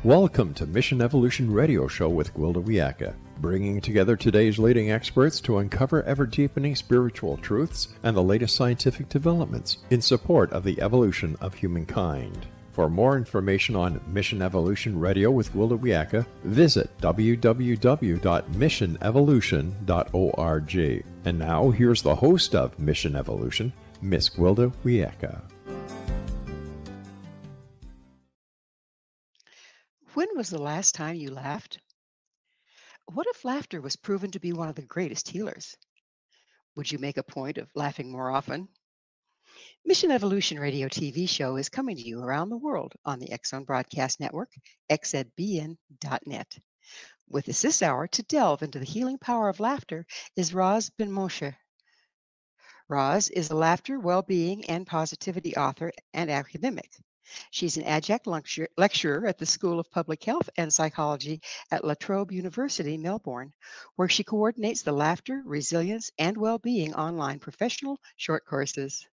Welcome to Mission Evolution Radio Show with Gwilda Wiyaka, bringing together today's leading experts to uncover ever-deepening spiritual truths and the latest scientific developments in support of the evolution of humankind. For more information on Mission Evolution Radio with Gwilda Wiyaka, visit www.missionevolution.org. And now, here's the host of Mission Evolution, Miss Gwilda Wiyaka. When was the last time you laughed? What if laughter was proven to be one of the greatest healers? Would you make a point of laughing more often? Mission Evolution Radio TV show is coming to you around the world on the X-Zone Broadcast Network, xzbn.net. With us this hour to delve into the healing power of laughter is ROS BEN-MOSHE. ROS is a laughter, well-being, and positivity author and academic. She's an adjunct lecturer at the School of Public Health and Psychology at La Trobe University, Melbourne, where she coordinates the laughter, resilience, and well-being online professional short courses.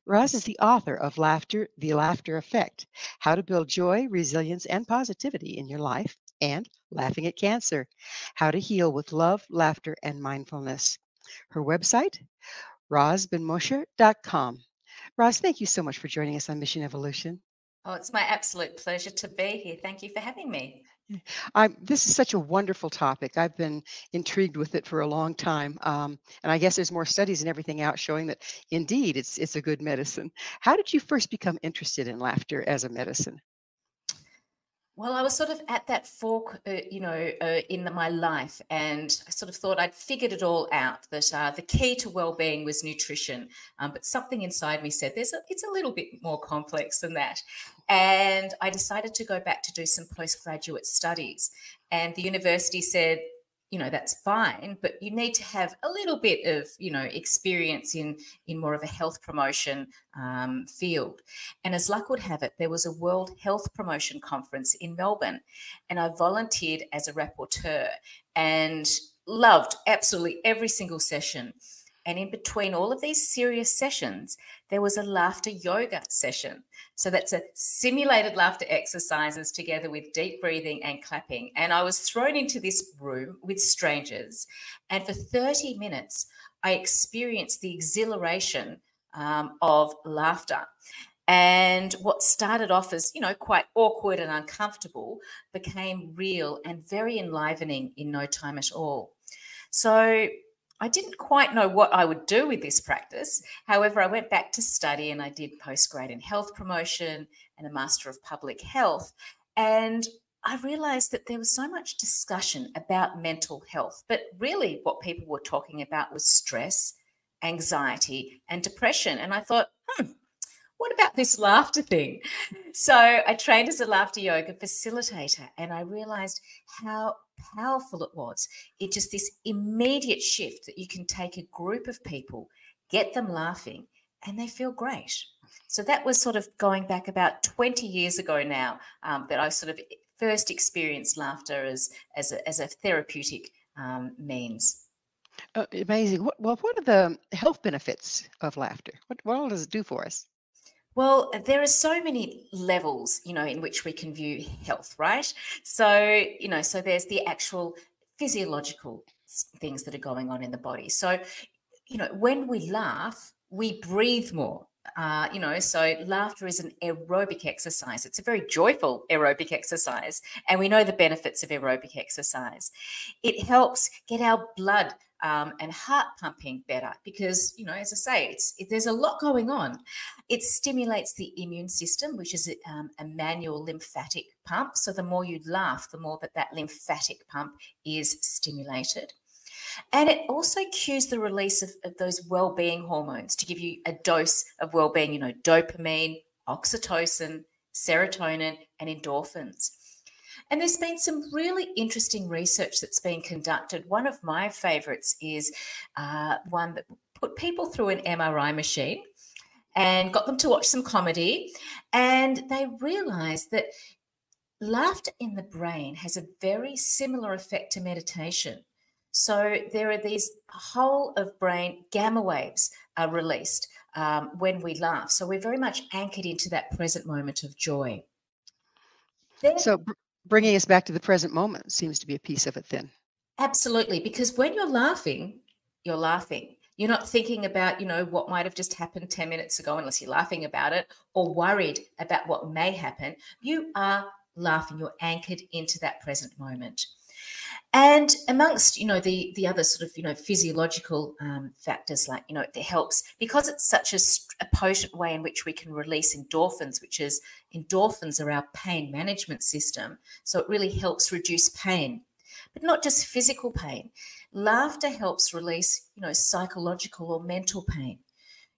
ROS is the author of Laughter, The Laughter Effect, How to Build Joy, Resilience, and Positivity in Your Life, and Laughing at Cancer, How to Heal with Love, Laughter, and Mindfulness. Her website, rosbenmoshe.com. ROS, thank you so much for joining us on Mission Evolution. Oh, it's my absolute pleasure to be here. Thank you for having me. This is such a wonderful topic. I've been intrigued with it for a long time. And I guess there's more studies and everything out showing that indeed it's a good medicine. How did you first become interested in laughter as a medicine? Well, I was sort of at that fork, in my life, and I sort of thought I'd figured it all out, that the key to well-being was nutrition, but something inside me said it's a little bit more complex than that. And I decided to go back to do some postgraduate studies, and the university said, that's fine, but you need to have a little bit of, experience in more of a health promotion field. And as luck would have it, there was a World Health Promotion Conference in Melbourne, and I volunteered as a rapporteur and loved absolutely every single session. And in between all of these serious sessions, there was a laughter yoga session. So that's a simulated laughter exercises together with deep breathing and clapping. And I was thrown into this room with strangers. And for 30 minutes, I experienced the exhilaration of laughter. And what started off as, quite awkward and uncomfortable became real and very enlivening in no time at all. So I didn't quite know what I would do with this practice. However, I went back to study and I did postgrad in health promotion and a Master of Public Health. And I realized that there was so much discussion about mental health, but really what people were talking about was stress, anxiety, and depression. And I thought, what about this laughter thing? So I trained as a laughter yoga facilitator, and I realized how powerful it was. It's just this immediate shift that you can take a group of people, get them laughing, and they feel great. So that was sort of going back about 20 years ago now, that I sort of first experienced laughter as a therapeutic means. Amazing. What are the health benefits of laughter? What all does it do for us? Well, there are so many levels, in which we can view health, right? So, so there's the actual physiological things that are going on in the body. So, when we laugh, we breathe more. So laughter is an aerobic exercise. It's a very joyful aerobic exercise, and we know the benefits of aerobic exercise. It helps get our blood and heart pumping better because, as I say, there's a lot going on. It stimulates the immune system, which is a manual lymphatic pump. So the more you laugh, the more that lymphatic pump is stimulated. And it also cues the release of those well-being hormones to give you a dose of well-being, dopamine, oxytocin, serotonin, and endorphins. And there's been some really interesting research that's been conducted. One of my favorites is one that put people through an MRI machine and got them to watch some comedy. And they realized that laughter in the brain has a very similar effect to meditation. So there are these whole of brain gamma waves are released when we laugh. So we're very much anchored into that present moment of joy. So Bringing us back to the present moment seems to be a piece of it then. Absolutely, because when you're laughing, you're laughing. You're not thinking about, what might have just happened 10 minutes ago, unless you're laughing about it, or worried about what may happen. You are laughing. You're anchored into that present moment. And amongst, the other sort of, physiological factors, like, it helps because it's such a potent way in which we can release endorphins, endorphins are our pain management system. So it really helps reduce pain, but not just physical pain. Laughter helps release, psychological or mental pain.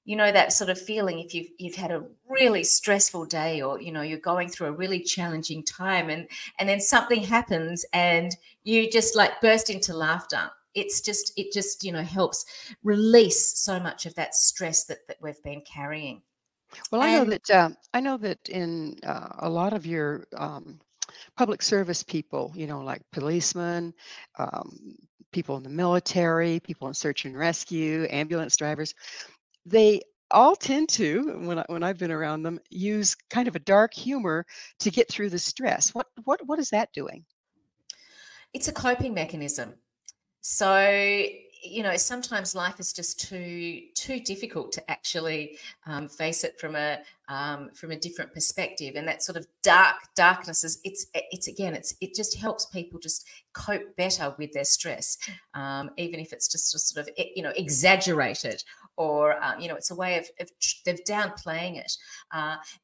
That sort of feeling if you've had a really stressful day, or you're going through a really challenging time, and then something happens and you just like burst into laughter. It just helps release so much of that stress that we've been carrying. Well, I know that in a lot of your public service people, like policemen, people in the military, people in search and rescue, ambulance drivers, they all tend to, when I've been around them, use kind of a dark humor to get through the stress. What is that doing? It's a coping mechanism. So, sometimes life is just too difficult to actually face it from a different perspective, and that sort of darkness is it just helps people just cope better with their stress, even if it's just sort of exaggerated, or it's a way of downplaying it.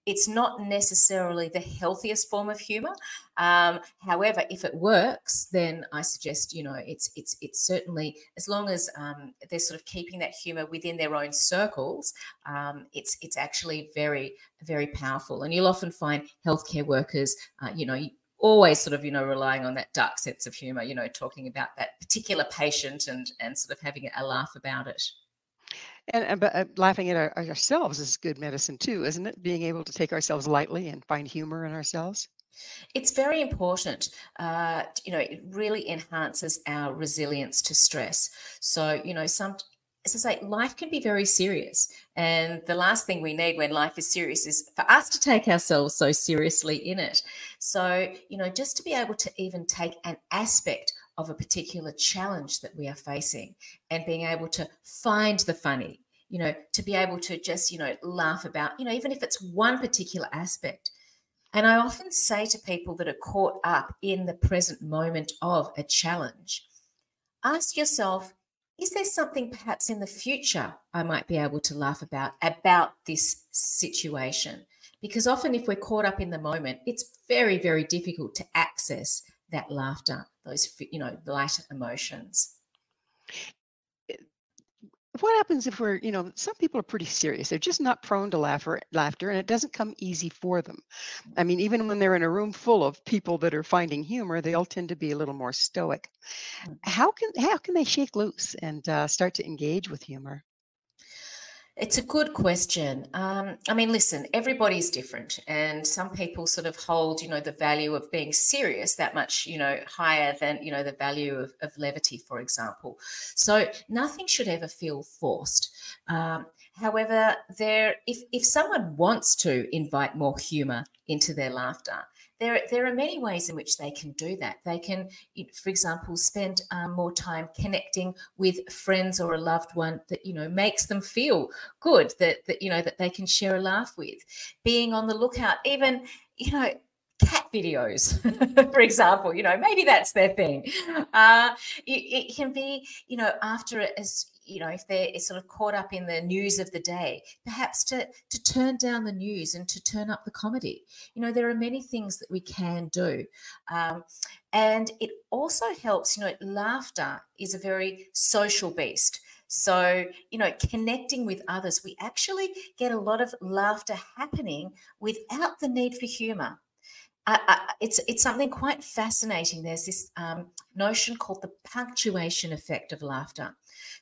It's not necessarily the healthiest form of humor. However, if it works, then I suggest it's certainly, as long as they're sort of keeping that humor within their own circles, it's actually very, very powerful. And you'll often find healthcare workers, always sort of, relying on that dark sense of humor, talking about that particular patient and sort of having a laugh about it. But laughing at ourselves is good medicine too, isn't it? Being able to take ourselves lightly and find humor in ourselves. It's very important. It really enhances our resilience to stress. So, as I say, life can be very serious. And the last thing we need when life is serious is for us to take ourselves so seriously in it. So, just to be able to even take an aspect of a particular challenge that we are facing and being able to find the funny, to be able to just, laugh about, even if it's one particular aspect. And I often say to people that are caught up in the present moment of a challenge, ask yourself, is there something perhaps in the future I might be able to laugh about this situation? Because often if we're caught up in the moment, it's very, very difficult to access that laughter, those, lighter emotions. What happens if we're, some people are pretty serious. They're just not prone to laughter, and it doesn't come easy for them. I mean, even when they're in a room full of people that are finding humor, they all tend to be a little more stoic. How can they shake loose and start to engage with humor? It's a good question. I mean, listen, everybody's different, and some people sort of hold, the value of being serious that much, higher than, the value of levity, for example. So nothing should ever feel forced. However, if someone wants to invite more humor into their laughter, there are many ways in which they can do that. They can, for example, spend more time connecting with friends or a loved one that, makes them feel good, that they can share a laugh with. Being on the lookout, even, cat videos, for example, maybe that's their thing. It can be, after it as, if they're sort of caught up in the news of the day, perhaps to turn down the news and to turn up the comedy. There are many things that we can do. And it also helps, laughter is a very social beast. So, connecting with others, we actually get a lot of laughter happening without the need for humor. It's something quite fascinating. There's this notion called the punctuation effect of laughter.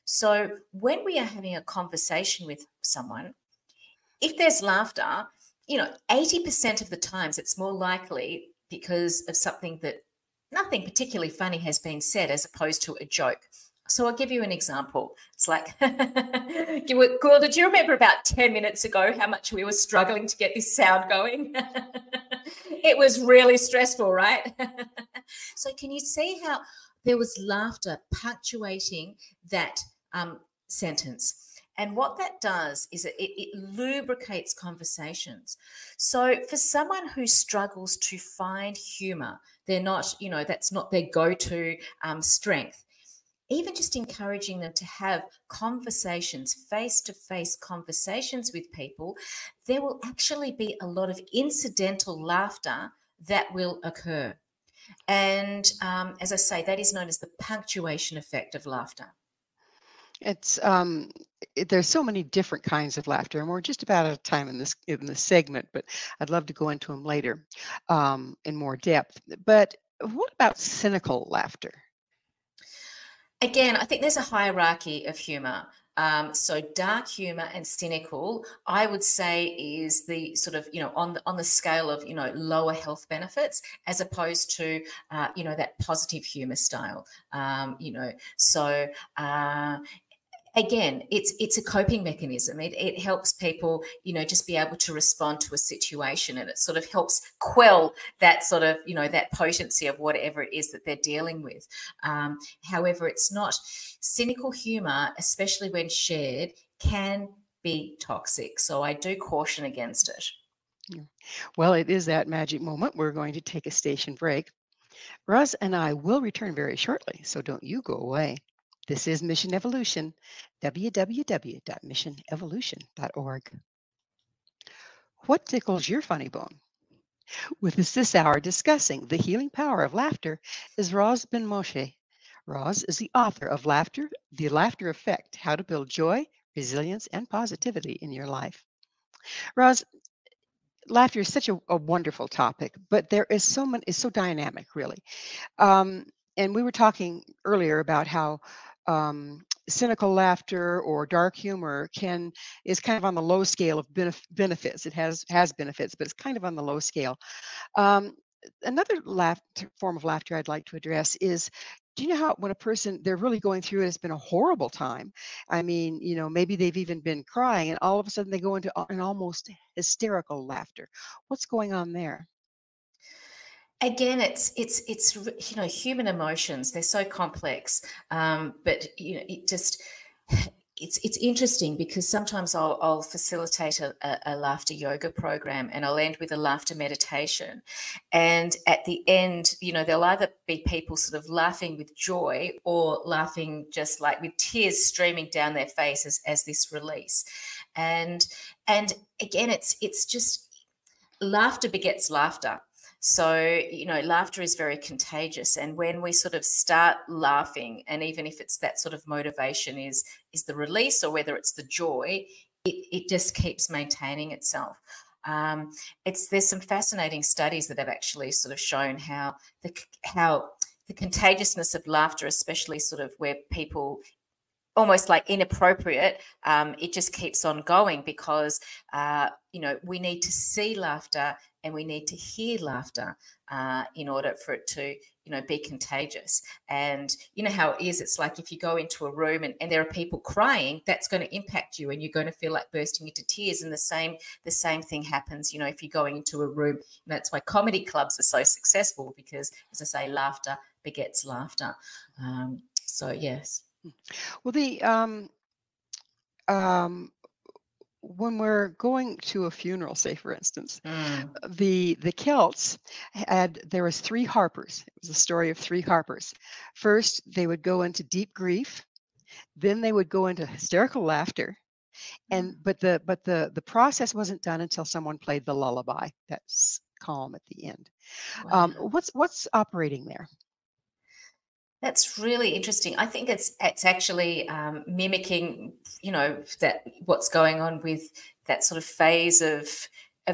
So when we are having a conversation with someone, if there's laughter, 80% of the times it's more likely because of something that nothing particularly funny has been said as opposed to a joke. So I'll give you an example. It's like, Gwilda, do you remember about 10 minutes ago how much we were struggling to get this sound going? It was really stressful, right? So can you see how there was laughter punctuating that sentence? And what that does is it lubricates conversations. So for someone who struggles to find humor, they're not, that's not their go-to strength. Even just encouraging them to have conversations, face-to-face conversations with people, there will actually be a lot of incidental laughter that will occur. And as I say, that is known as the punctuation effect of laughter. It's there's so many different kinds of laughter, and we're just about out of time in this segment, but I'd love to go into them later in more depth. But what about cynical laughter? Again, I think there's a hierarchy of humor. So dark humor and cynical, I would say, is the sort of, on the scale of, lower health benefits, as opposed to, that positive humor style, So again, it's a coping mechanism. It helps people, just be able to respond to a situation, and it sort of helps quell that sort of, that potency of whatever it is that they're dealing with. However, it's not cynical humor, especially when shared, can be toxic. So I do caution against it. Yeah. Well, it is that magic moment. We're going to take a station break. Roz and I will return very shortly, so don't you go away. This is Mission Evolution, www.missionevolution.org. What tickles your funny bone? With us this hour discussing the healing power of laughter is Roz Ben-MOSHE. Roz is the author of Laughter, The Laughter Effect, How to Build Joy, Resilience, and Positivity in Your Life. Roz, laughter is such a wonderful topic, but there is it's so dynamic, really. And we were talking earlier about how cynical laughter or dark humor is kind of on the low scale of benefits. It has benefits, but it's kind of on the low scale. Another form of laughter I'd like to address is, do you know how when a person, they're really going through it, it's been a horrible time. I mean, maybe they've even been crying, and all of a sudden they go into an almost hysterical laughter. What's going on there? Again, it's human emotions. They're so complex, but it's interesting because sometimes I'll facilitate a laughter yoga program, and I'll end with a laughter meditation. And at the end, there'll either be people sort of laughing with joy or laughing just like with tears streaming down their faces as this release. And again, it's just laughter begets laughter. So, laughter is very contagious. And when we sort of start laughing, and even if it's that sort of motivation is the release, or whether it's the joy, it just keeps maintaining itself. There's some fascinating studies that have actually sort of shown how the contagiousness of laughter, especially sort of where people almost like inappropriate, it just keeps on going because, we need to see laughter and we need to hear laughter in order for it to, be contagious. And you know how it is. It's like if you go into a room and there are people crying, that's going to impact you and you're going to feel like bursting into tears. And the same thing happens, if you're going into a room. That's why comedy clubs are so successful because, as I say, laughter begets laughter. So, yes. Well, when we're going to a funeral, say for instance, the Celts there was 3 harpers. It was a story of 3 harpers. First, they would go into deep grief, then they would go into hysterical laughter, but the process wasn't done until someone played the lullaby. That's calm at the end. Wow. What's operating there? That's really interesting. I think it's actually mimicking, that what's going on with that sort of phase of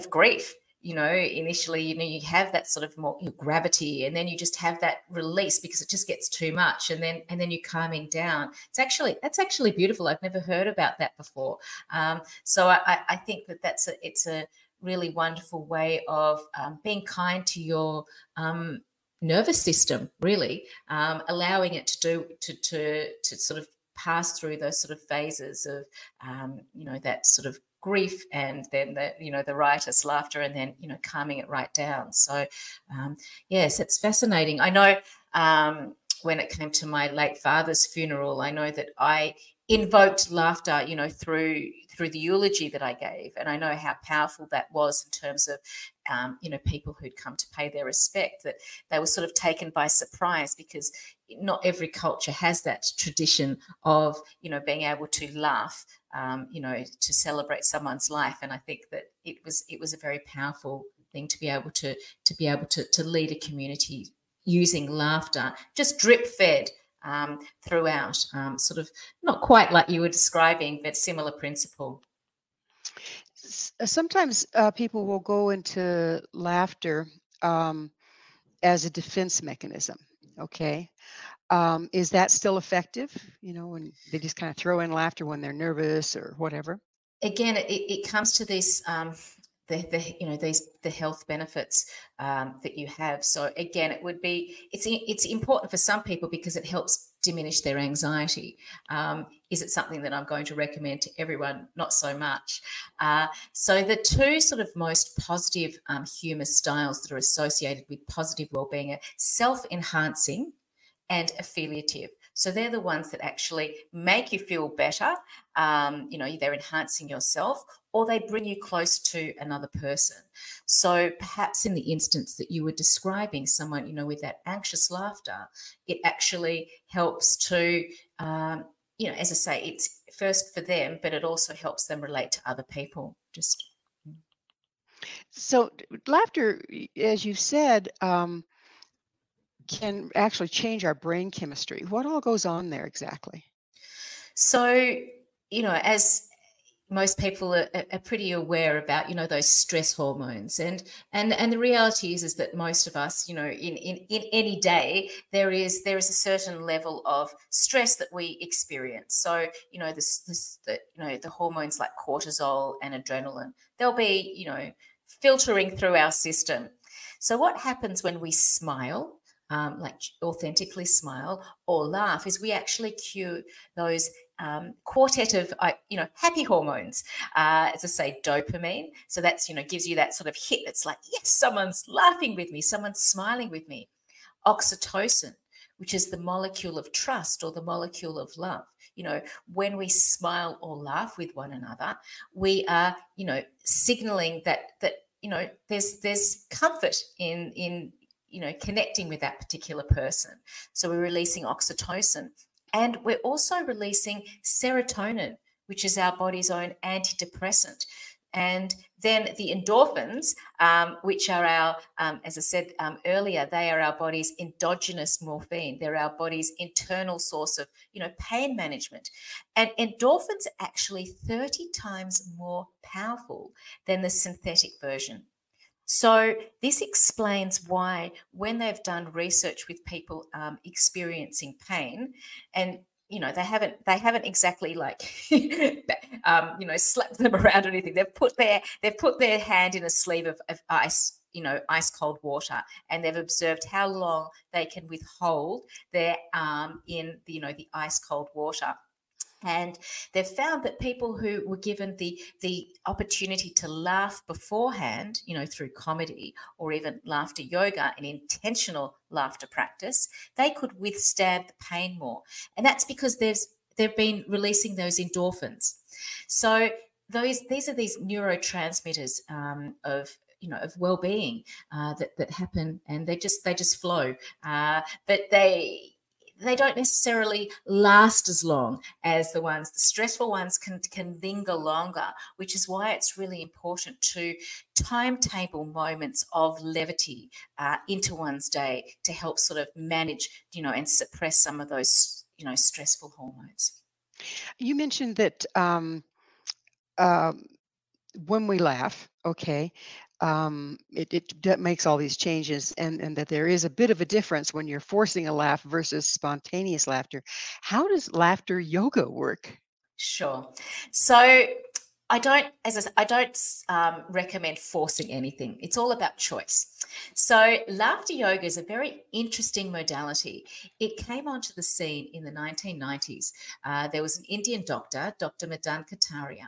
grief. Initially, you have that sort of more gravity, and then you just have that release because it just gets too much, and then you're calming down. That's actually beautiful. I've never heard about that before. So I think that it's a really wonderful way of being kind to your nervous system, really, allowing it to sort of pass through those sort of phases of, that sort of grief, and then the riotous laughter, and then, calming it right down. So, yes, it's fascinating. I know when it came to my late father's funeral, I know that I invoked laughter, through the eulogy that I gave. And I know how powerful that was in terms of, people who'd come to pay their respect, that they were sort of taken by surprise, because not every culture has that tradition of, being able to laugh, to celebrate someone's life. And I think that it was a very powerful thing to be able to lead a community using laughter, just drip fed throughout, sort of not quite like you were describing, but similar principle. Sometimes people will go into laughter as a defense mechanism. Okay. Is that still effective? When they just kind of throw in laughter when they're nervous or whatever? Again, it comes to this, the health benefits that you have. So again, it's important for some people because it helps diminish their anxiety. Is it something that I'm going to recommend to everyone? Not so much. So the two sort of most positive humour styles that are associated with positive wellbeing are self-enhancing and affiliative. So they're the ones that actually make you feel better. They're enhancing yourself, or they bring you close to another person. So perhaps in the instance that you were describing, someone, with that anxious laughter, it actually helps to, as I say, it's first for them, but it also helps them relate to other people. So laughter, as you said, can actually change our brain chemistry. What all goes on there exactly? So, as most people are pretty aware about, those stress hormones, and the reality is that most of us, in any day, there is a certain level of stress that we experience. So, the hormones like cortisol and adrenaline, they'll be, filtering through our system. So what happens when we smile, like authentically smile or laugh, is we actually cue those quartet of, happy hormones. As I say, dopamine. So that's, gives you that sort of hit. It's like, yes, someone's laughing with me, someone's smiling with me. Oxytocin, which is the molecule of trust or the molecule of love. When we smile or laugh with one another, we are, signaling that there's comfort in connecting with that particular person. So we're releasing oxytocin, and we're also releasing serotonin, which is our body's own antidepressant. And then the endorphins, which are our, as I said earlier, they are our body's endogenous morphine. They're our body's internal source of, pain management. And endorphins are actually 30 times more powerful than the synthetic version. So this explains why, when they've done research with people experiencing pain, and they haven't exactly like slapped them around or anything. They've put their hand in a sleeve of ice, ice cold water, and they've observed how long they can withhold their arm in the ice cold water. And they've found that people who were given the opportunity to laugh beforehand, through comedy or even laughter yoga, an intentional laughter practice, they could withstand the pain more. And that's because they've been releasing those endorphins. So these are these neurotransmitters of well-being that happen, and they just flow. But they don't necessarily last as long as the stressful ones can linger longer, which is why it's really important to timetable moments of levity into one's day to help sort of manage, and suppress some of those, stressful hormones. You mentioned that when we laugh, okay, it makes all these changes, and that there is a bit of a difference when you're forcing a laugh versus spontaneous laughter. How does laughter yoga work? Sure. So I don't, as I said, I don't recommend forcing anything. It's all about choice. So laughter yoga is a very interesting modality. It came onto the scene in the 1990s. There was an Indian doctor, Dr. Madan Kataria,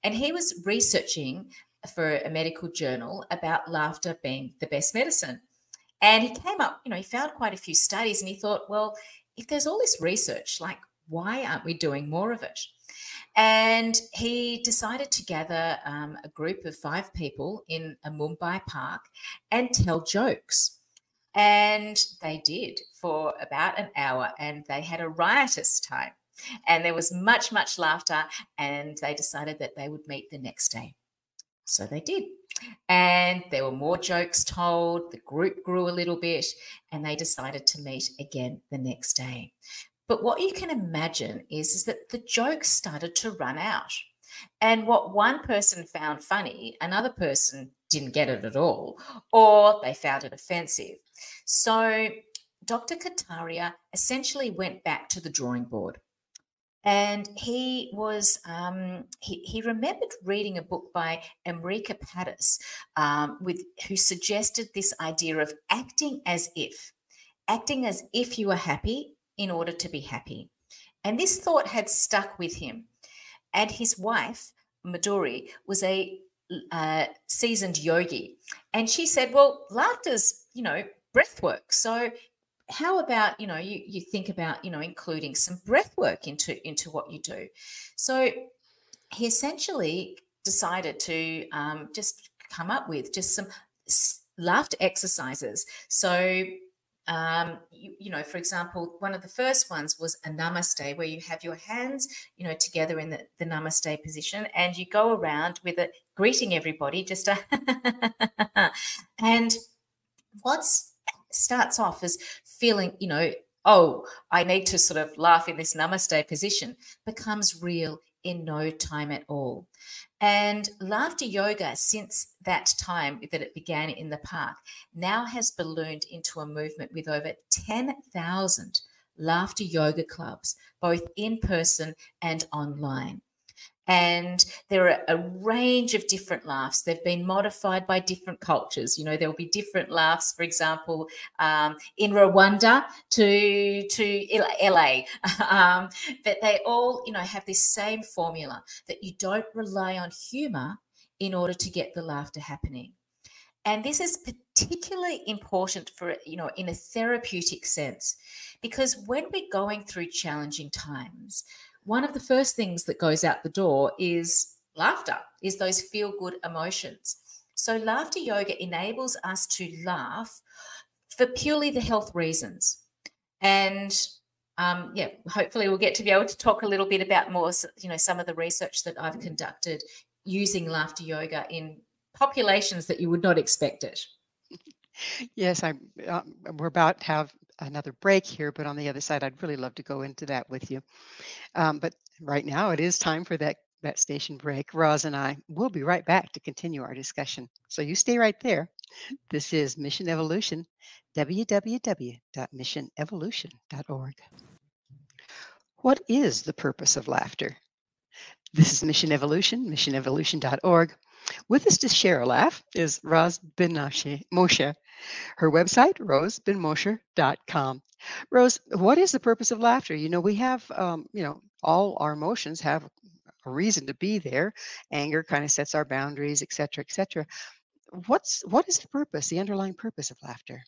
and he was researching for a medical journal about laughter being the best medicine. And he came up, he found quite a few studies, and he thought, well, if there's all this research, like, why aren't we doing more of it? And he decided to gather a group of 5 people in a Mumbai park and tell jokes. And they did for about an hour, and they had a riotous time. And there was much, much laughter, and they decided that they would meet the next day. So they did. And there were more jokes told. The group grew a little bit, and they decided to meet again the next day. But what you can imagine is that the jokes started to run out. And what one person found funny, another person didn't get it at all, or they found it offensive. So Dr. Kataria essentially went back to the drawing board. And he was he remembered reading a book by Enrica Pattis, who suggested this idea of acting as if you were happy in order to be happy. And this thought had stuck with him. And his wife, Madhuri, was a seasoned yogi. And she said, well, laughter's, breath work. So how about, you think about, including some breath work into what you do. So he essentially decided to just come up with just some laughter exercises. So for example, one of the first ones was a namaste, where you have your hands, together in the namaste position, and you go around with it, greeting everybody, just and what starts off as feeling, oh, I need to sort of laugh in this namaste position, becomes real in no time at all. And laughter yoga, since that time that it began in the park, now has ballooned into a movement with over 10,000 laughter yoga clubs, both in person and online. And there are a range of different laughs. They've been modified by different cultures. There will be different laughs, for example, in Rwanda to LA. But they all, have this same formula, that you don't rely on humor in order to get the laughter happening. And this is particularly important for, in a therapeutic sense, because when we're going through challenging times, one of the first things that goes out the door is laughter, is those feel-good emotions. So laughter yoga enables us to laugh for purely the health reasons. And hopefully we'll get to be able to talk a little bit about more, some of the research that I've conducted using laughter yoga in populations that you would not expect it. Yes, we're about to have another break here, but on the other side, I'd really love to go into that with you. But right now it is time for that station break. Roz and I will be right back to continue our discussion. So you stay right there. This is Mission Evolution, www.missionevolution.org. What is the purpose of laughter? This is Mission Evolution, missionevolution.org. With us to share a laugh is Roz BEN-MOSHE. Her website, rosbenmoshe.com. Rose, what is the purpose of laughter? We have, all our emotions have a reason to be there. Anger kind of sets our boundaries, et cetera, et cetera. What is the purpose, the underlying purpose of laughter?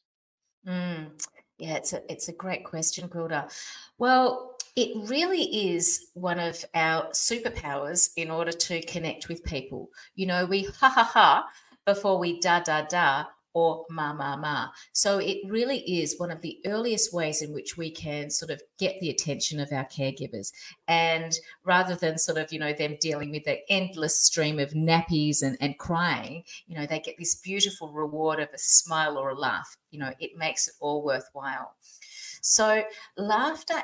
Yeah, it's a great question, Gwilda. Well, it really is one of our superpowers in order to connect with people. We ha ha ha before we da da da or ma ma ma. So it really is one of the earliest ways in which we can sort of get the attention of our caregivers. And rather than sort of, them dealing with the endless stream of nappies and crying, they get this beautiful reward of a smile or a laugh. It makes it all worthwhile. So laughter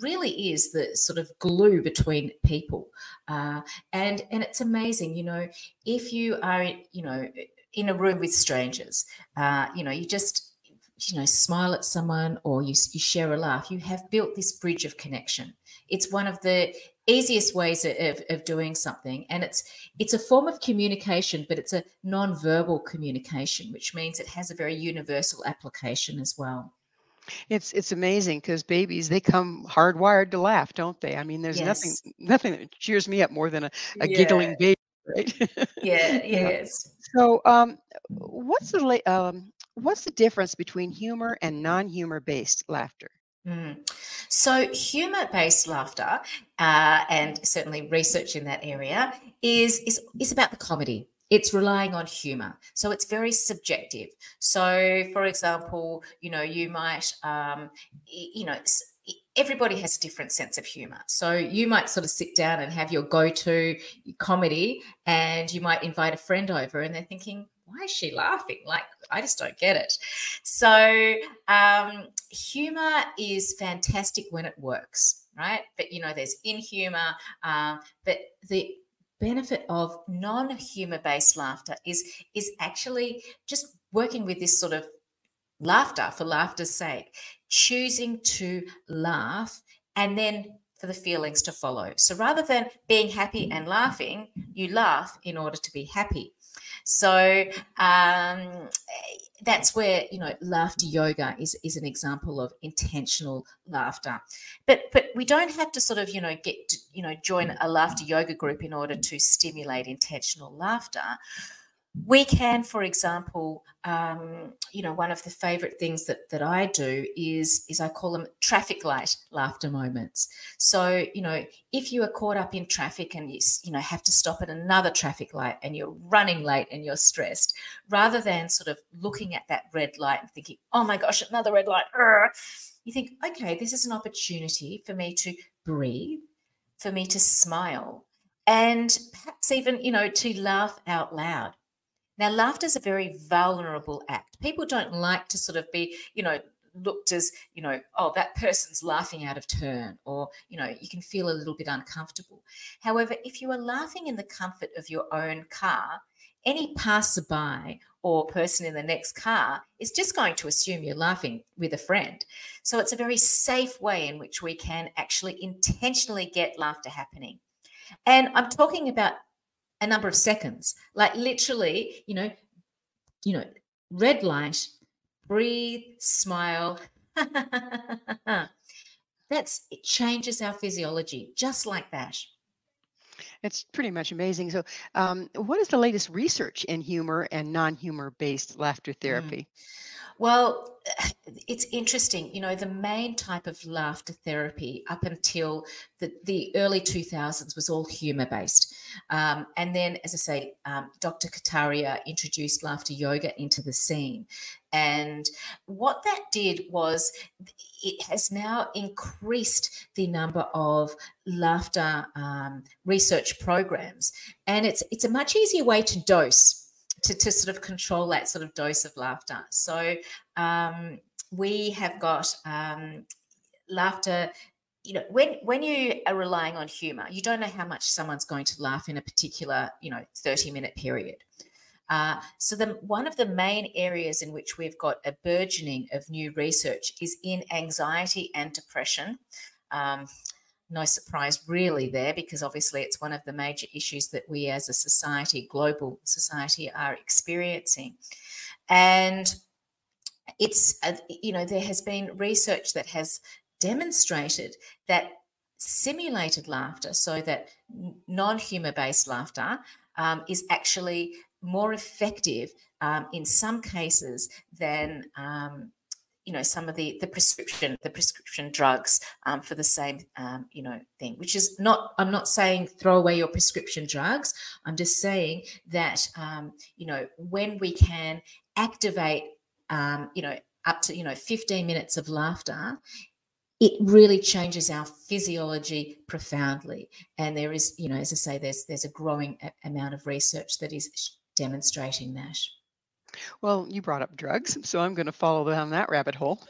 really is the sort of glue between people. And it's amazing, if you are, in a room with strangers, you just, smile at someone, or you share a laugh, you have built this bridge of connection. It's one of the easiest ways of doing something, and it's a form of communication, but it's a non-verbal communication, which means it has a very universal application as well. It's amazing because babies, they come hardwired to laugh, don't they? I mean, there's Yes. nothing that cheers me up more than a Yeah. giggling baby, right? Yeah. Yeah. Yes. So, what's the difference between humor and non-humor based laughter? Mm. So, humor based laughter, and certainly research in that area, is about the comedy. It's relying on humor. So, it's very subjective. So, for example, you might, everybody has a different sense of humor. So, you might sort of sit down and have your go to comedy, and you might invite a friend over, and they're thinking, why is she laughing? Like, I just don't get it. So, humor is fantastic when it works, right? But there's in-humor, but the benefit of non-humor based laughter is actually just working with this sort of laughter for laughter's sake, choosing to laugh and then for the feelings to follow. So rather than being happy and laughing, you laugh in order to be happy. So that's where laughter yoga is an example of intentional laughter. But we don't have to sort of join a laughter yoga group in order to stimulate intentional laughter. We can, for example, one of the favorite things that I do is I call them traffic light laughter moments. So, if you are caught up in traffic and you have to stop at another traffic light and you're running late and you're stressed, rather than sort of looking at that red light and thinking, oh my gosh, another red light, you think, okay, this is an opportunity for me to breathe, for me to smile, and perhaps even, to laugh out loud. Now, laughter is a very vulnerable act. People don't like to sort of be, looked as, oh, that person's laughing out of turn, or, you can feel a little bit uncomfortable. However, if you are laughing in the comfort of your own car, any passerby or person in the next car is just going to assume you're laughing with a friend. So it's a very safe way in which we can actually intentionally get laughter happening. And I'm talking about a number of seconds, like literally, red light, breathe, smile. It changes our physiology just like that. It's pretty much amazing. So, what is the latest research in humor and non-humor based laughter therapy? Well, it's interesting. The main type of laughter therapy up until the early 2000s was all humor-based. And then, as I say, Dr. Kataria introduced laughter yoga into the scene. And what that did was it has now increased the number of laughter research programs. And it's a much easier way to dose. To sort of control that sort of dose of laughter. So we have got laughter. When you are relying on humor, you don't know how much someone's going to laugh in a particular 30-minute period. So one of the main areas in which we've got a burgeoning of new research is in anxiety and depression. No surprise really there, because obviously it's one of the major issues that we as a society, global society, are experiencing. And it's, there has been research that has demonstrated that simulated laughter, so that non-humor based laughter is actually more effective in some cases than some of the prescription drugs for the same thing, which is not, I'm not saying throw away your prescription drugs. I'm just saying that when we can activate up to 15 minutes of laughter, it really changes our physiology profoundly. And there is, as I say, there's a growing amount of research that is demonstrating that. Well, you brought up drugs, so I'm going to follow down that rabbit hole.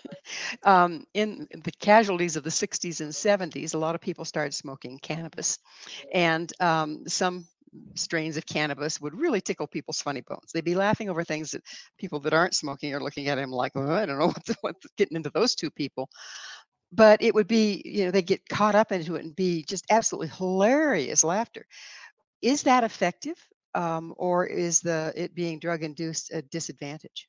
In the casualties of the 60s and 70s, a lot of people started smoking cannabis, and some strains of cannabis would really tickle people's funny bones. They'd be laughing over things that people that aren't smoking are looking at him like, oh, I don't know what's getting into those two people. but it would be, they get caught up into it and be just absolutely hilarious laughter. Is that effective, or is it being drug induced a disadvantage?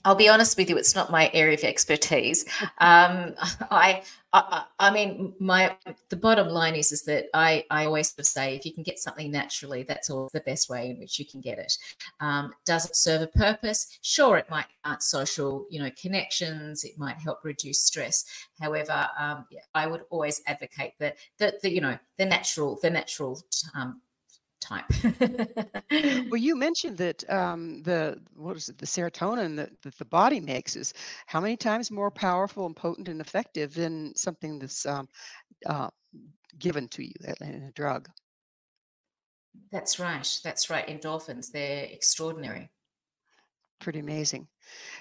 I'll be honest with you, it's not my area of expertise. I mean, the bottom line is that I always sort of say, if you can get something naturally, that's all the best way in which you can get it. Does it serve a purpose? Sure, it might enhance social, connections. It might help reduce stress. However, I would always advocate that the natural type. Well, you mentioned that the serotonin that the body makes is how many times more powerful and potent and effective than something that's given to you in a drug. That's right. That's right. Endorphins, they're extraordinary. Pretty amazing.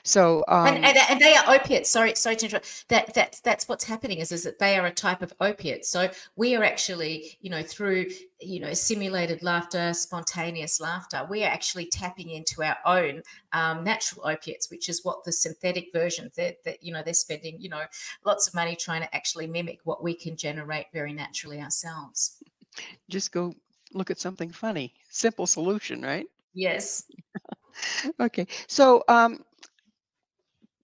So and they are opiates. Sorry to interrupt. That's what's happening is that they are a type of opiate. So we are actually, through simulated laughter, spontaneous laughter, we are actually tapping into our own natural opiates, which is what the synthetic versions that they're spending lots of money trying to actually mimic what we can generate very naturally ourselves. Just go look at something funny. Simple solution, right? Yes. Okay. So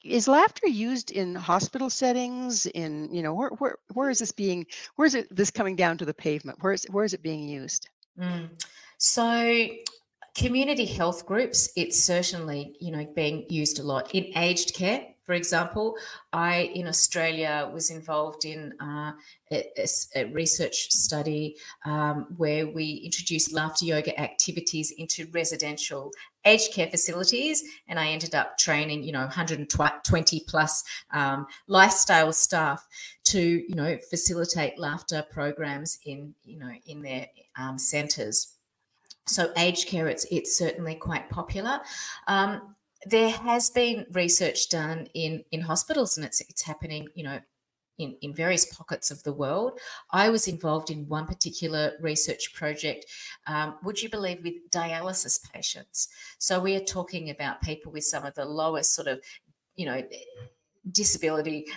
is laughter used in hospital settings? In where is this coming down to the pavement? Where is it being used? So community health groups, it's certainly being used a lot in aged care. For example, I in Australia was involved in a research study where we introduced laughter yoga activities into residential aged care facilities, and I ended up training 120 plus lifestyle staff to facilitate laughter programs in their centres. So aged care, it's certainly quite popular. There has been research done in hospitals, and it's happening, in various pockets of the world. I was involved in one particular research project, would you believe, with dialysis patients. So we are talking about people with some of the lowest sort of, disability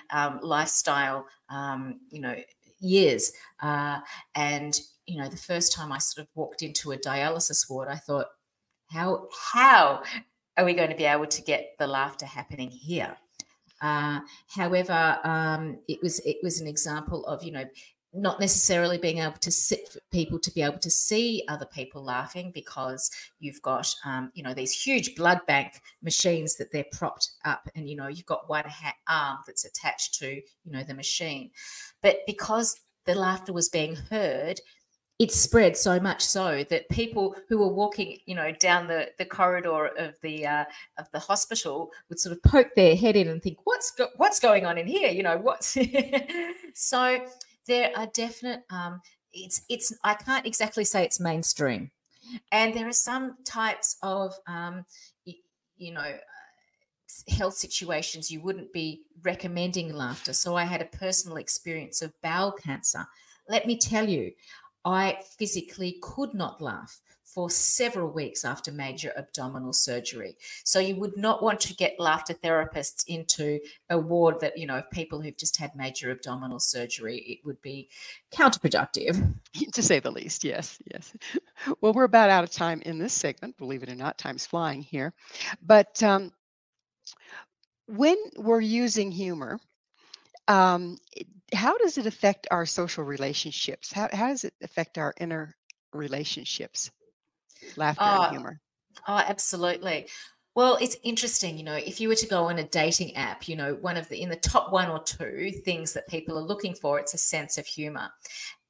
lifestyle, years. And, the first time I sort of walked into a dialysis ward, I thought, how are we going to be able to get the laughter happening here? However, it was an example of, not necessarily being able to sit for people to be able to see other people laughing, because you've got, these huge blood bank machines that they're propped up, and, you've got one arm that's attached to, the machine. But because the laughter was being heard, it spread so much so that people who were walking, down the corridor of the hospital would sort of poke their head in and think, what's going on in here? What's so there are definite. It's I can't exactly say it's mainstream, and there are some types of health situations you wouldn't be recommending laughter. So I had a personal experience of bowel cancer. Let me tell you, I physically could not laugh for several weeks after major abdominal surgery. So you would not want to get laughter therapists into a ward that, of people who've just had major abdominal surgery. It would be counterproductive. To say the least, yes. Well, we're about out of time in this segment, believe it or not. Time's flying here. But when we're using humor, how does it affect our social relationships? How does it affect our inner relationships? Laughter and humor. Oh, absolutely. Well, it's interesting, if you were to go on a dating app, one of in the top one or two things that people are looking for, it's a sense of humor.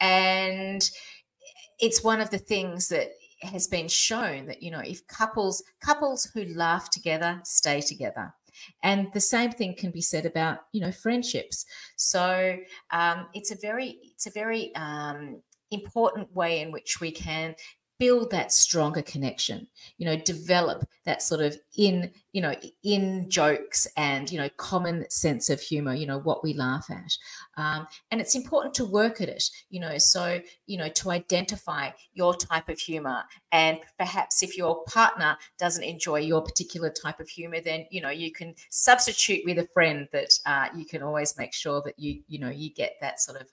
And it's one of the things that has been shown that, if couples who laugh together stay together. And the same thing can be said about, friendships. So it's a very important way in which we can build that stronger connection, develop that sort of in jokes and, common sense of humor, what we laugh at. And it's important to work at it, so, to identify your type of humor. And perhaps if your partner doesn't enjoy your particular type of humor, then, you can substitute with a friend that you can always make sure that you get that sort of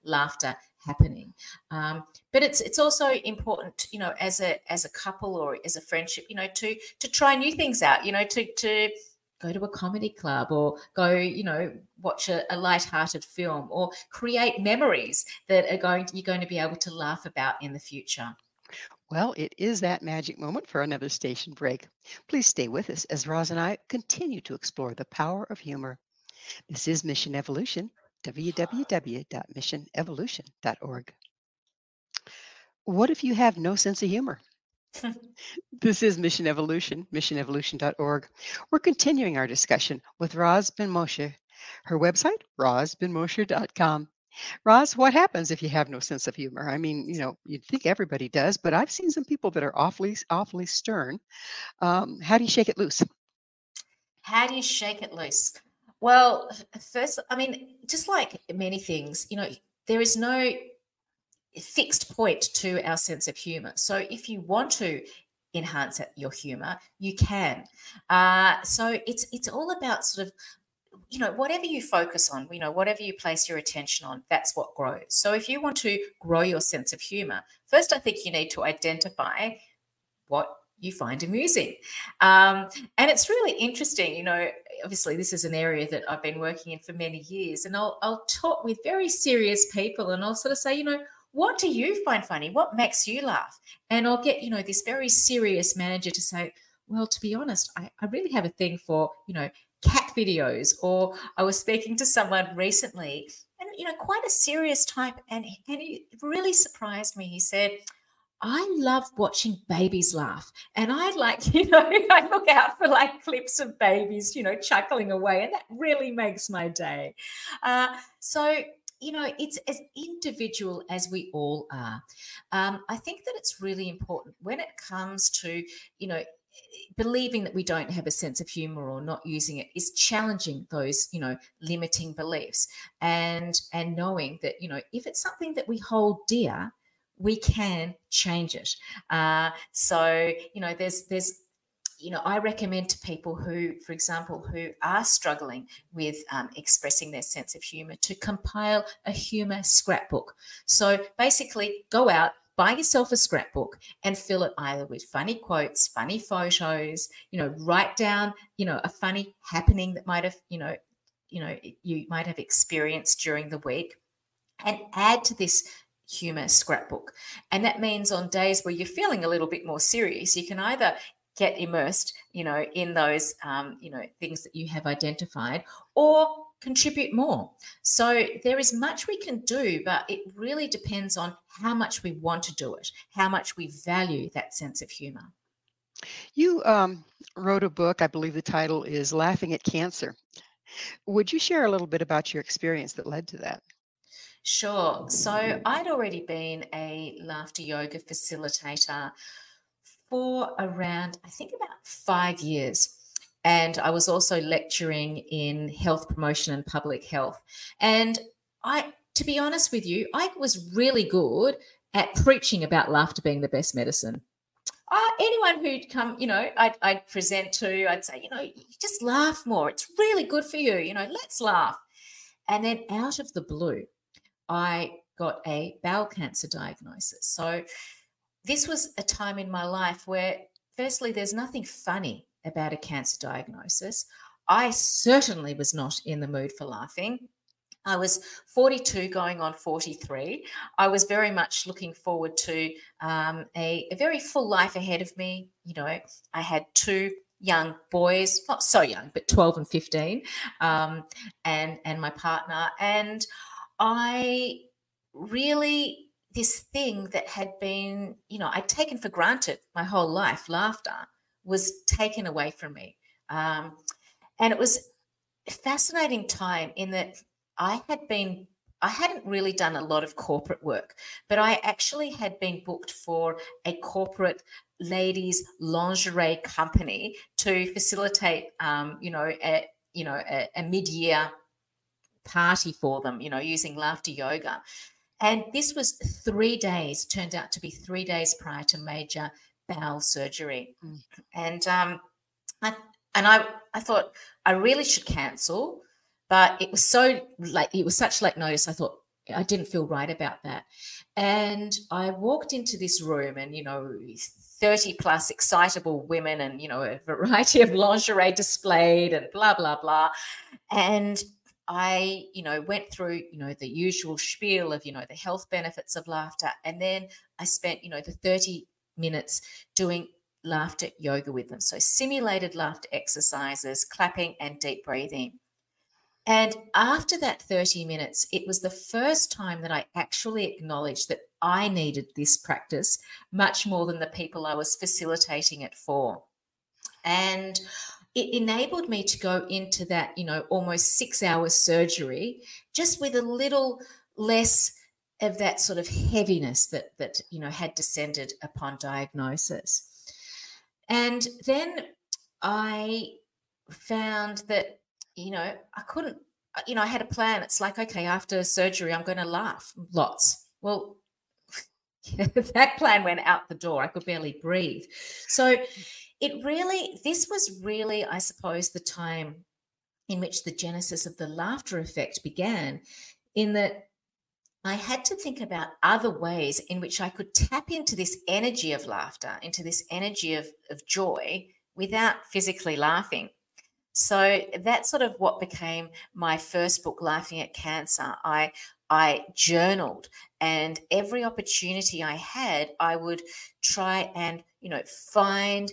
laughter happening. But it's also important, as a couple or as a friendship, to try new things out, to go to a comedy club or go, watch a light-hearted film or create memories that you're going to be able to laugh about in the future. Well, it is that magic moment for another station break. Please stay with us as Roz and I continue to explore the power of humor. This is Mission Evolution, www.missionevolution.org. What if you have no sense of humor? This is Mission Evolution, missionevolution.org. We're continuing our discussion with Roz Ben-MOSHE. Her website, rosbenmoshe.com. Roz, what happens if you have no sense of humor? I mean, you'd think everybody does, but I've seen some people that are awfully, awfully stern. How do you shake it loose? How do you shake it loose? Well, first, just like many things, there is no fixed point to our sense of humor. So if you want to enhance your humor, you can. So it's all about sort of, whatever you focus on, whatever you place your attention on, that's what grows. So if you want to grow your sense of humor, first, I think you need to identify what you find amusing. And it's really interesting, obviously this is an area that I've been working in for many years, and I'll talk with very serious people and I'll sort of say, what do you find funny? What makes you laugh? And I'll get, this very serious manager to say, well, to be honest, I really have a thing for, cat videos. Or I was speaking to someone recently and, quite a serious type. And he really surprised me. He said, I love watching babies laugh. And I I look out for clips of babies, chuckling away. And that really makes my day. So, it's as individual as we all are. I think that it's really important when it comes to, believing that we don't have a sense of humor or not using it is challenging those, limiting beliefs and knowing that, if it's something that we hold dear, we can change it. So, there's I recommend to people who, for example, who are struggling with expressing their sense of humor to compile a humor scrapbook. So basically go out, buy yourself a scrapbook and fill it either with funny quotes, funny photos, write down, a funny happening that might have, you might have experienced during the week, and add to this humor scrapbook. And that means on days where you're feeling a little bit more serious, you can either get immersed, in those, things that you have identified, or contribute more. So there is much we can do, but it really depends on how much we want to do it, how much we value that sense of humor. You wrote a book, I believe the title is Laughing at Cancer. Would you share a little bit about your experience that led to that? Sure. So I'd already been a laughter yoga facilitator for around, I think, about 5 years. And I was also lecturing in health promotion and public health. And to be honest with you, I was really good at preaching about laughter being the best medicine. Anyone who'd come, I'd present to, I'd say, you just laugh more. It's really good for you. Let's laugh. And then out of the blue, I got a bowel cancer diagnosis. So this was a time in my life where, firstly, there's nothing funny about a cancer diagnosis. I certainly was not in the mood for laughing. I was 42 going on 43. I was very much looking forward to a very full life ahead of me. I had 2 young boys, not so young, but 12 and 15, and my partner. And I really, this thing that had been, I'd taken for granted my whole life, laughter, was taken away from me. And it was a fascinating time in that I had been I hadn't really done a lot of corporate work, but I actually had been booked for a corporate ladies lingerie company to facilitate, a mid-year party for them, using laughter yoga. And this was 3 days, turned out to be 3 days prior to major bowel surgery. And I thought I really should cancel, but it was such late notice. I thought I didn't feel right about that. And I walked into this room and, 30 plus excitable women and, a variety of lingerie displayed and blah, blah, blah. And I, went through, the usual spiel of, the health benefits of laughter. And then I spent, the 30 minutes doing laughter yoga with them. So simulated laughter exercises, clapping and deep breathing. And after that 30 minutes, it was the first time that I actually acknowledged that I needed this practice much more than the people I was facilitating it for. And it enabled me to go into that, almost 6-hour surgery just with a little less of that sort of heaviness that had descended upon diagnosis. And then I found that, I couldn't, I had a plan. It's like, okay, after surgery, I'm going to laugh lots. Well, that plan went out the door. I could barely breathe. So this was really, I suppose, the time in which the genesis of the laughter effect began, in that I had to think about other ways in which I could tap into this energy of laughter, into this energy of joy without physically laughing. So that's sort of what became my first book, Laughing at Cancer. I journaled, and every opportunity I had, I would try and, find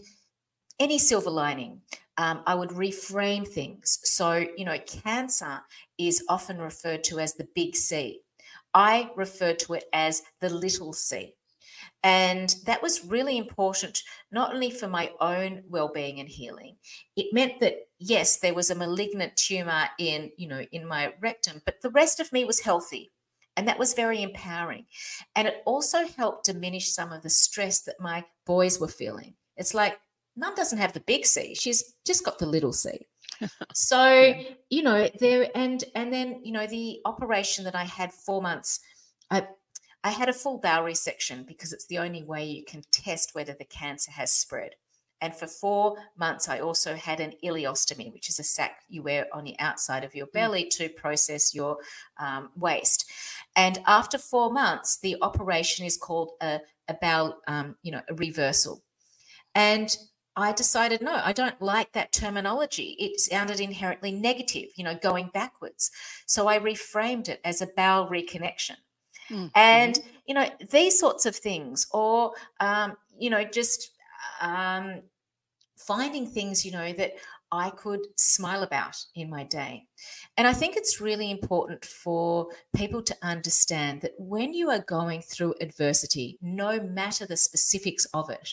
any silver lining. I would reframe things. So, cancer is often referred to as the big C. I refer to it as the little c. And that was really important, not only for my own well-being and healing. It meant that, yes, there was a malignant tumor in my rectum, but the rest of me was healthy. And that was very empowering. And it also helped diminish some of the stress that my boys were feeling. It's like, Mum doesn't have the big C. She's just got the little c. So, there, and then, the operation that I had 4 months, I had a full bowel resection because it's the only way you can test whether the cancer has spread. And for 4 months, I also had an ileostomy, which is a sac you wear on the outside of your belly to process your waste. And after 4 months, the operation is called a bowel, a reversal. And I decided, no, I don't like that terminology. It sounded inherently negative, going backwards. So I reframed it as a bowel reconnection. Mm-hmm. And, these sorts of things, or, just finding things, that I could smile about in my day. And I think it's really important for people to understand that when you are going through adversity, no matter the specifics of it,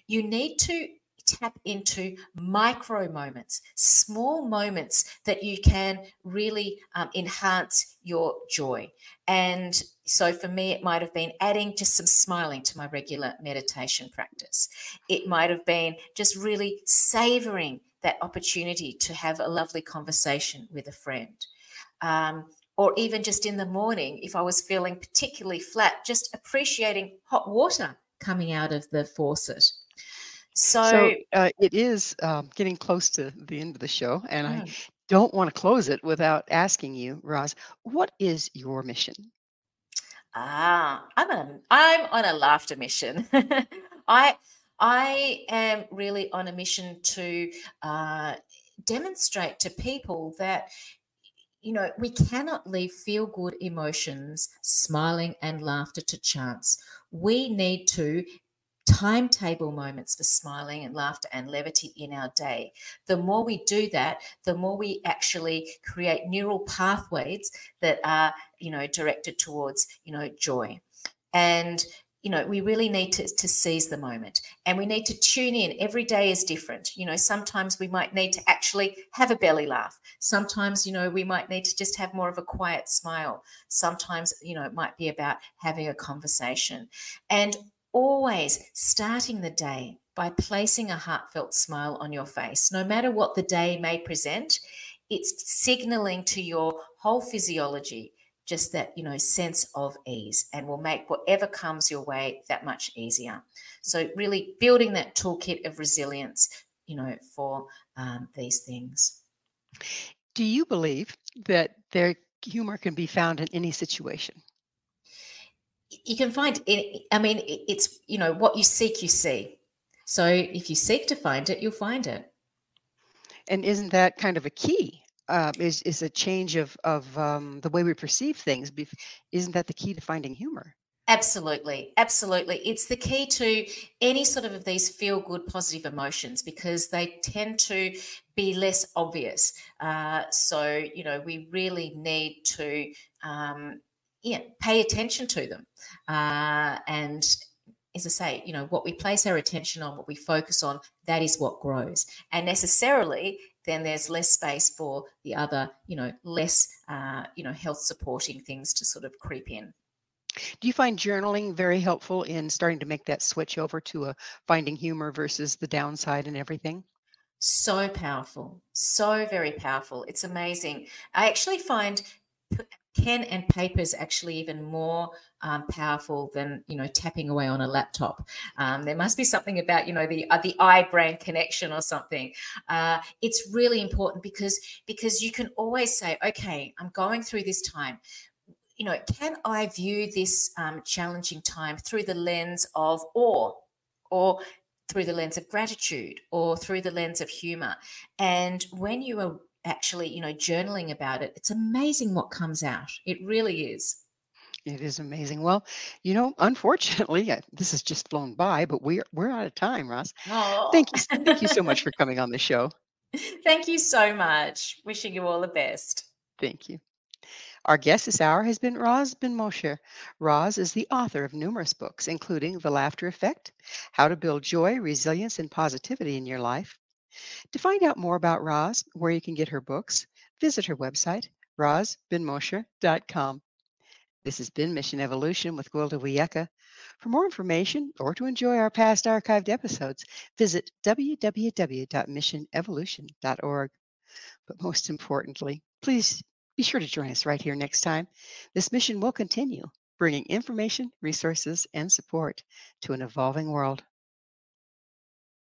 you need to tap into micro moments, small moments that you can really enhance your joy. And so for me, it might have been adding just some smiling to my regular meditation practice. It might have been just really savoring that opportunity to have a lovely conversation with a friend. Or even just in the morning, if I was feeling particularly flat, just appreciating hot water coming out of the faucet. So it is getting close to the end of the show, and I don't want to close it without asking you, Roz, what is your mission? I'm on a laughter mission. I am really on a mission to demonstrate to people that we cannot leave feel-good emotions, smiling and laughter to chance. We need to timetable moments for smiling and laughter and levity in our day. The more we do that, the more we actually create neural pathways that are, directed towards, joy. And, we really need to seize the moment, and we need to tune in. Every day is different. Sometimes we might need to actually have a belly laugh. Sometimes, we might need to just have more of a quiet smile. Sometimes, it might be about having a conversation, and always starting the day by placing a heartfelt smile on your face. No matter what the day may present, it's signaling to your whole physiology just that, sense of ease, and will make whatever comes your way that much easier. So really building that toolkit of resilience, for these things. Do you believe that their humor can be found in any situation? You can find it. I mean, it's, what you seek, you see. So if you seek to find it, you'll find it. And isn't that kind of a key? Is a change of the way we perceive things? Isn't that the key to finding humor? Absolutely. Absolutely. It's the key to any sort of these feel-good, positive emotions, because they tend to be less obvious. So, we really need to pay attention to them. And as I say, what we place our attention on, what we focus on, that is what grows. And necessarily, then there's less space for the other, less, health supporting things to sort of creep in. Do you find journaling very helpful in starting to make that switch over to finding humor versus the downside and everything? So powerful, so very powerful. It's amazing. I actually find pen and paper is actually even more powerful than tapping away on a laptop. There must be something about the eye-brain connection or something. It's really important because you can always say, okay, I'm going through this time. Can I view this challenging time through the lens of awe, or through the lens of gratitude, or through the lens of humor? And when you are actually, journaling about it, it's amazing what comes out. It really is. It is amazing. Well, unfortunately, this has just flown by, but we're out of time, Ross. Oh, Thank you so much for coming on the show. Thank you so much. Wishing you all the best. Thank you. Our guest this hour has been ROS Ben-MOSHE. ROS is the author of numerous books, including The Laughter Effect, How to Build Joy, Resilience, and Positivity in Your Life. To find out more about ROS, where you can get her books, visit her website, rosbenmoshe.com. This has been Mission Evolution with Gwilda Wiyaka. For more information or to enjoy our past archived episodes, visit www.missionevolution.org. But most importantly, please be sure to join us right here next time. This mission will continue, bringing information, resources, and support to an evolving world.